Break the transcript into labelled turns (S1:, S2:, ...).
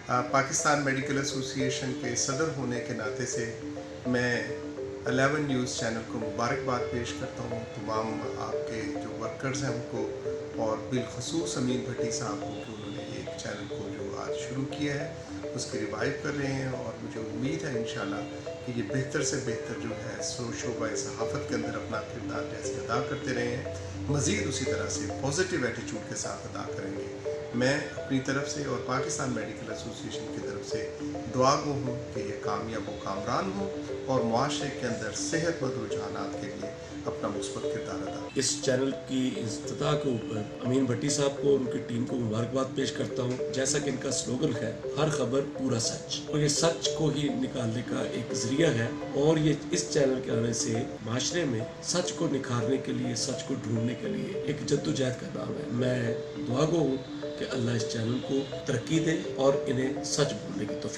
S1: Pakistan medical association के सदर होने के नाते से मैं 11 न्यूज़ चैनल को मुबारकबाद पेश करता हूँ। तमाम आपके जो वर्कर्स हैं उनको और बिलखसूस अमीन भट्टी साहब को कि उन्होंने एक चैनल को जो आज शुरू किया है उसकी रिवाइव कर रहे हैं, और मुझे उम्मीद है इंशाल्लाह कि ये बेहतर से बेहतर जो है शोबा सहाफ़त के अंदर अपना किरदार जैसे अदा करते रहे हैं, मज़ीद उसी तरह से पॉजिटिव एटीट्यूड के साथ अदा करेंगे। मैं अपनी तरफ से और पाकिस्तान मेडिकल एसोसिएशन की तरफ से दुआ गो हूँ कि ये कामयाब व कामरान हो और मुआशरे के अंदर सेहतमंद रुझानात के लिए अपना मुस्बत किरदार अदा करें।
S2: इस चैनल की इफ्तिताह के ऊपर अमीन भट्टी साहब को और उनकी टीम को मुबारकबाद पेश करता हूँ। जैसा कि इनका स्लोगन है, हर खबर पूरा सच, और ये सच को ही निकालने का एक जरिया है, और ये इस चैनल के आने से माशरे में सच को निखारने के लिए, सच को ढूंढने के लिए एक जद्दोजहद का नाम है। मैं दुआ गो हूँ कि अल्लाह इस चैनल को तरक्की दे और इन्हें सच बोलने की तौफीक